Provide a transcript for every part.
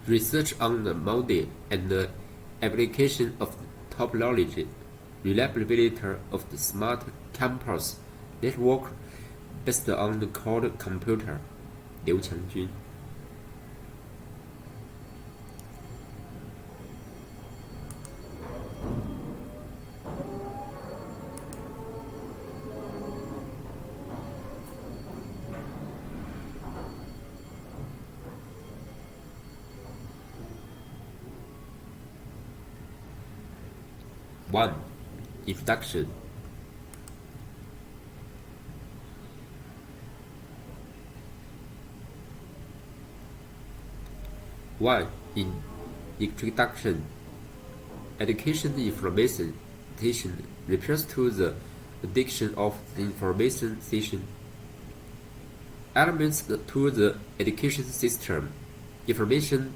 Research on the model and the application of topology, reliability of the smart campus network based on the cloud computer. 刘强军。1. Introduction. In introduction, education information refers to the addition of the information elements to the education system. Information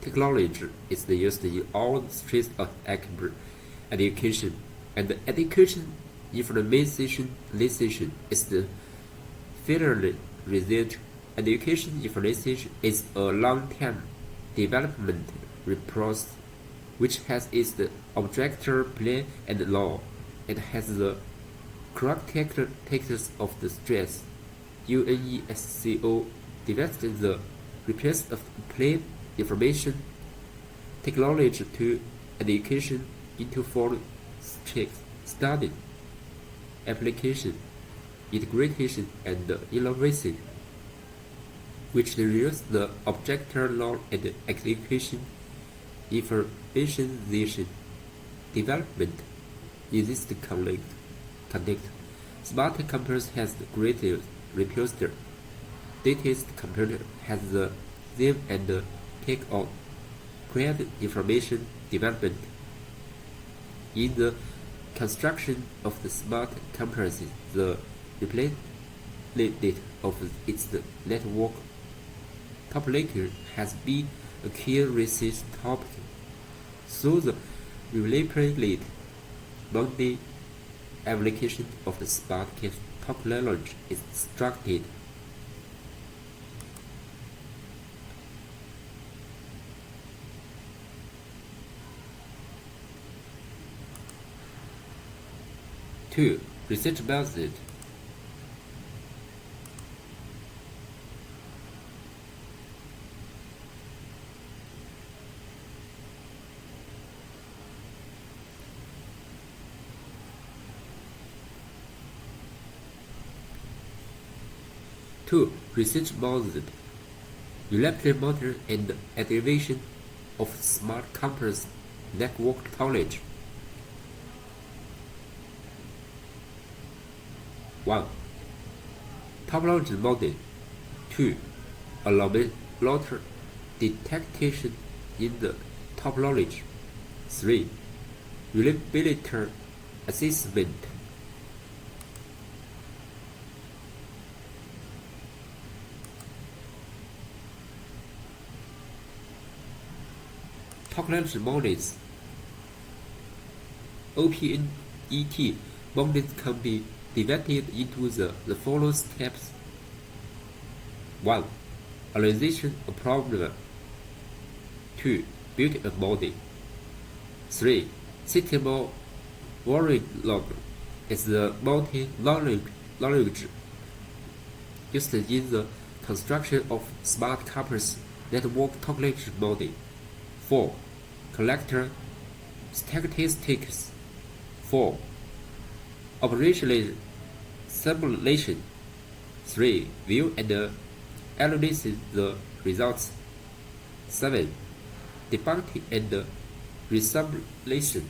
technology is used in all streams of education, and education information is the fairly research. Education information is a long-term development process which has its objective plan and law. It has the characteristics of the stress. UNESCO divided the request of plain information technology to education into 4 streams: study, application, integration, and innovation, which reveals the objective law and education information development. In this context, smart computers has the greatest repository. Data computer has the aim and take on quiet information development. In the construction of the smart computers, the replayability of its network topology has been a key research topic. So the replayability model application of the smart topology is structured. Two, research method. Two, research method. Reliability monitor and activation of smart computers network topology. 1. Topology model. 2. Anomaly detection in the topology. 3. Reliability assessment. Topology models. OPNET models can be divided into the following steps. 1. Analyzation of problem. 2. Build a model. 3. System Verilog is the multi-knowledge used in the construction of smart computers network topology model. 4. Collector statistics. 4. Operational simulation. 3. View and analyze the results. 7. Debugging and resimulation.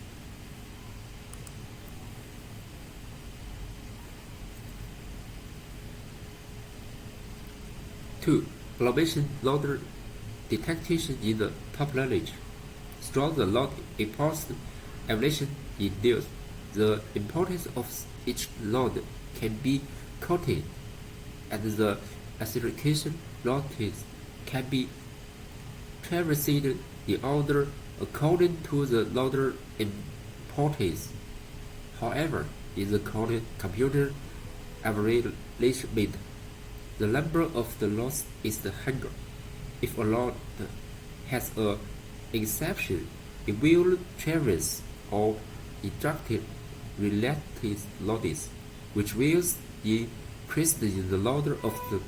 2. Globation load detection in the topology. Strong the load impulse evaluation induced. The importance of each load can be quoted, and the acceleration losses can be traversed in order according to the load importance. However, in the computer evaluation, the number of the loss is the higher if a load has an exception. It will traverse or ejected related loads, which will increase the load of the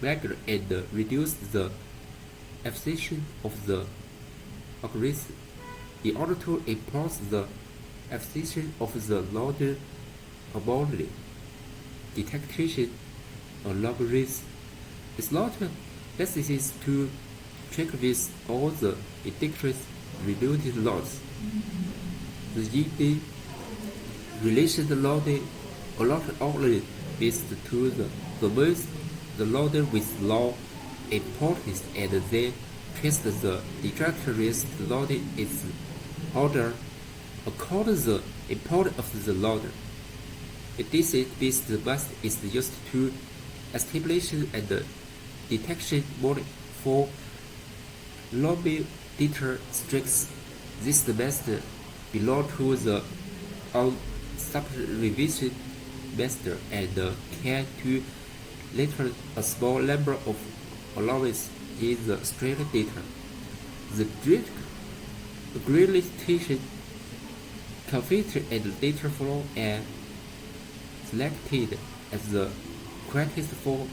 magnet and reduce the efficiency of the algorithm. In order to impose the efficiency of the load anomaly detection algorithm is not necessary to check with all the indicated related loads. The relation load only is to the most the load with low importance and then trace the directory's load is order according to the importance of the load. This method is used to establish and detection model for long data strings. This method belongs to the unsupervised method and can to later a small number of allowances in the string data. The gradation configuration and data flow are selected as the criteria for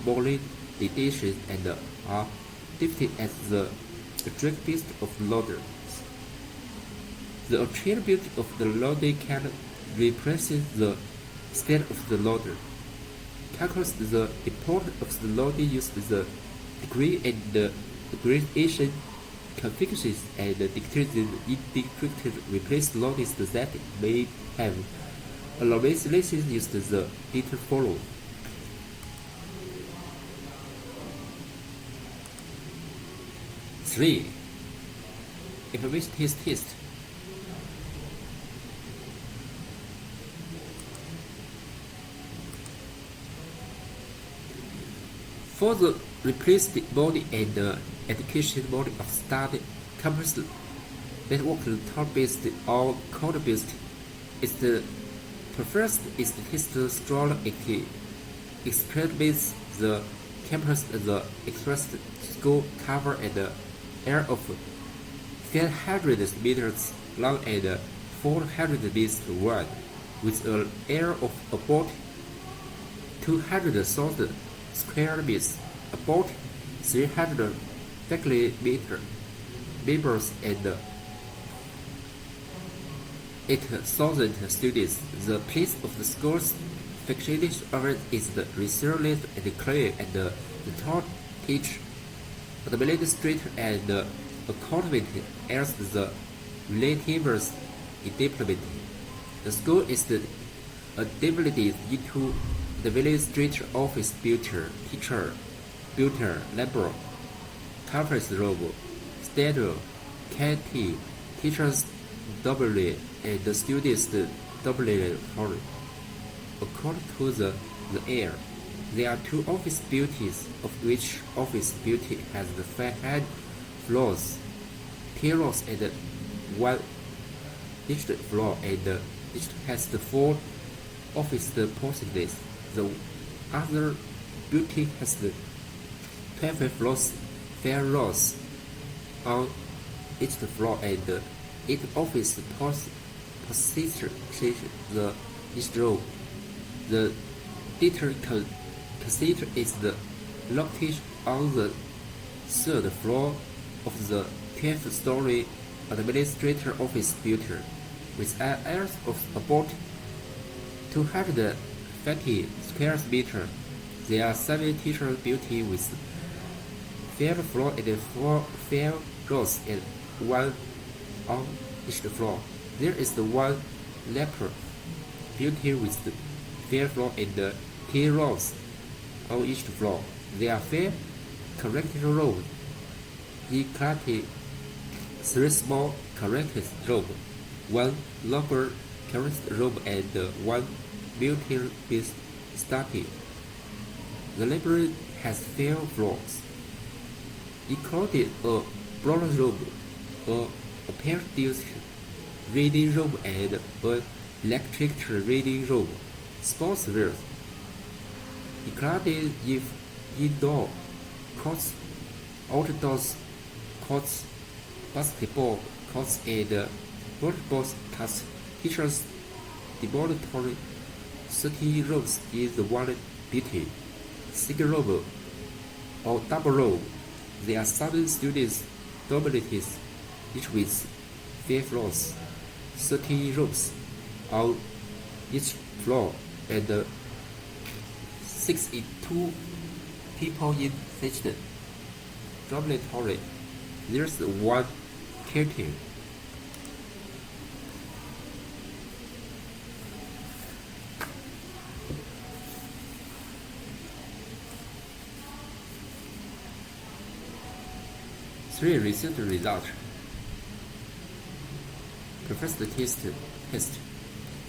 validation and are defined as the attribute of loader. The attribute of the loader can represent the state of the loader. Calculate the importance of the loader using the degree and the gradation configurations and declare the indicated replace loads that may have allowances used the data follow. Three. Information test. For the replaced body and the education body of study campus network top-based or code-based is the first is the test strong experiments the campus the expressed school cover an area of 500 meters long and 400 meters wide, with an area of about 200,000 square meters, about 300 faculty members and 8,000 students. The place of the school's faculty is the research and clear and the top teach administrator and accountability as the relatives in deployment. The school is divided into the administrator office teacher labor, conference room, studio, canteen, teachers doubly and the students doubly hall. According to the air, there are two office buildings, of which office building has the 5 floors, 10 floors and 1 district floor, and each has the 4 office possibilities. The other building has the 12 floors, 5 floors on each floor, and 8 office position the each row. The data consider is the location on the 3rd floor of the 12-story administrator office building, with an area of about 250 square meters. There are 7 teacher buildings with 5 floors and 5 rows and 1 on each floor. There is the 1 lecture building with 5 floors and 10 rows on each floor. There are 5 corrected rooms, including 3 small corrected rooms, 1 longer corrected room, and 1 built-in study. The library has 5 floors, including a bronze room, a apprentice reading room, and an electric reading room. Sports wear, including indoor courts, outdoor courts, basketball courts, and volleyball courts. Teachers' dormitory 30 rooms is one building, single room or double room. There are 7 students' dormitories, each with 5 floors, 30 rooms on each floor, and 62 people in each dormitory. There's one canteen. Three recent results. First test.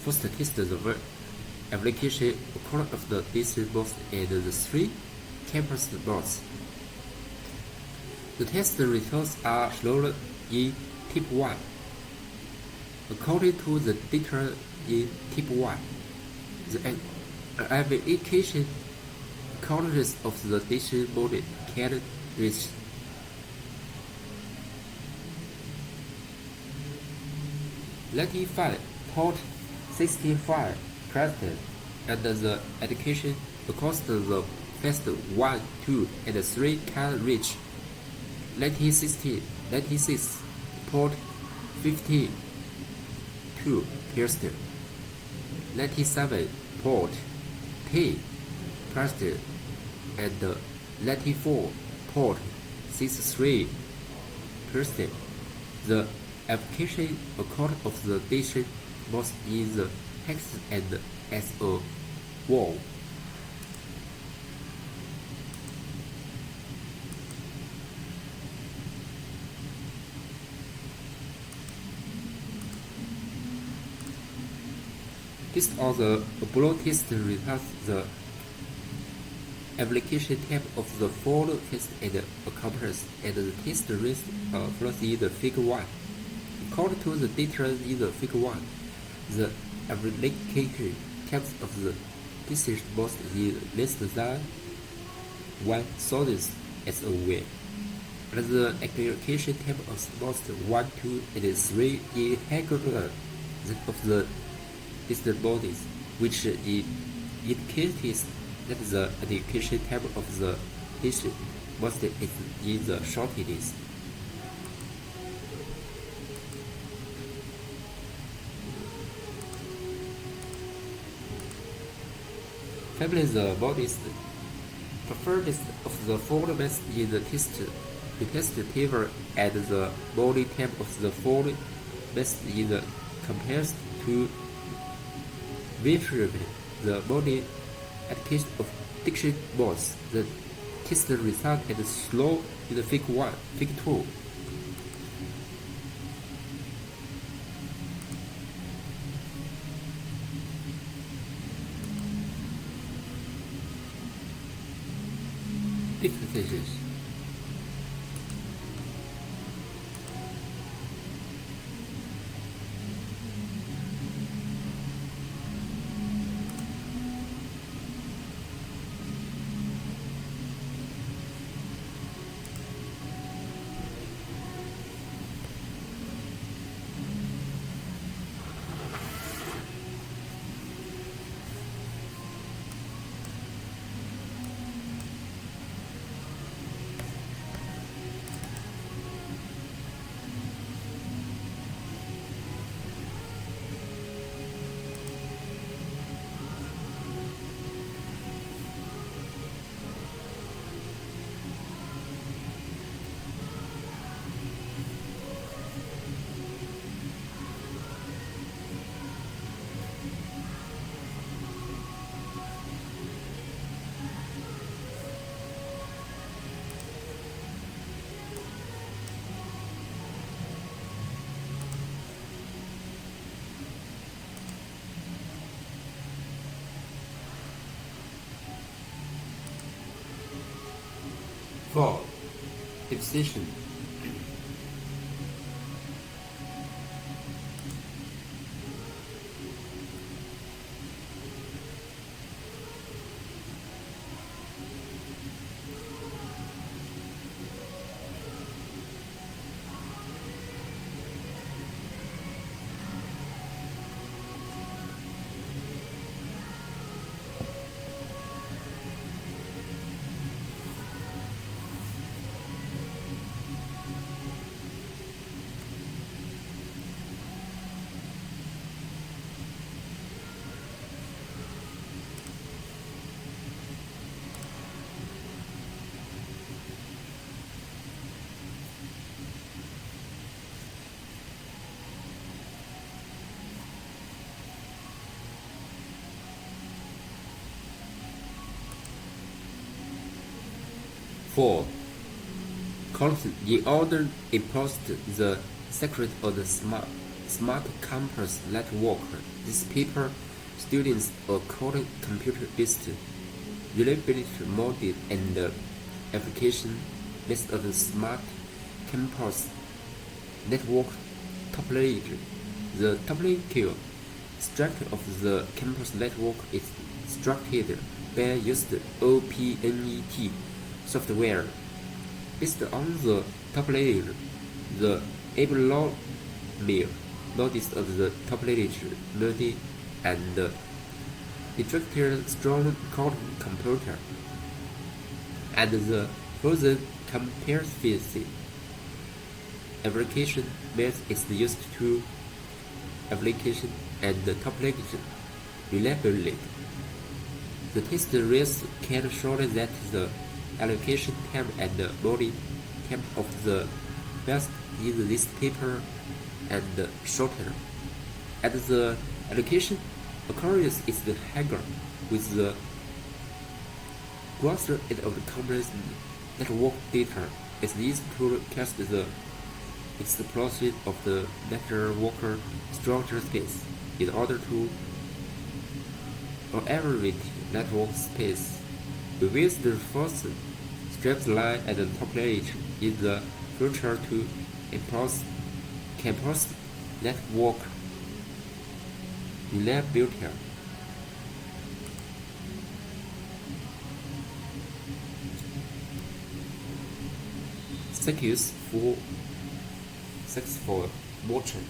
First test the application according of the DC box and the 3 campus boards. The test results are shown in Tip 1. According to the data in Tip 1, the application quantities of the DC body can reach 95.65%, and the education across the first 1, 2, and 3 can reach 96.52%, 97.10%, and 94.63%. The application account of the nation was in the text and as a whole. Based on the below test results, the application type of the full test and accomplished, and the test list flows in the figure 1. According to the data in the figure 1, the application type of the district most is less than 1,000 SOV, and the application type of most 1, 2, and 3 is higher than that of the district bodies, which indicates that the application type of the district most is in the shortest. Finally, the bodies preferred of the four mass in the test table and the body type of the four mass in the compares to variably the body application of diction boards. The test result is slow in the figure 1, figure 2. Differences. For decision. 4. Colton, in order imposed the secret of the smart campus network. This paper students a code computer-based reliability model and application based on the smart campus network topology. The topological structure of the campus network is structured by used OPNET software. Based on the topology, the abnormal notice of the topology learning and instructed strong quantum computer, and the further comparison application method is used to application and topology reliability. The test results can show that the allocation time and body time of the best in this paper and shorter, and the allocation occurrence is higher with the grosser end of the complex network data. It is to test the explosion of the network structure space in order to evaluate network space. We will the first straight line at the topology in the future to impose campus network reliability. Thanks for watching.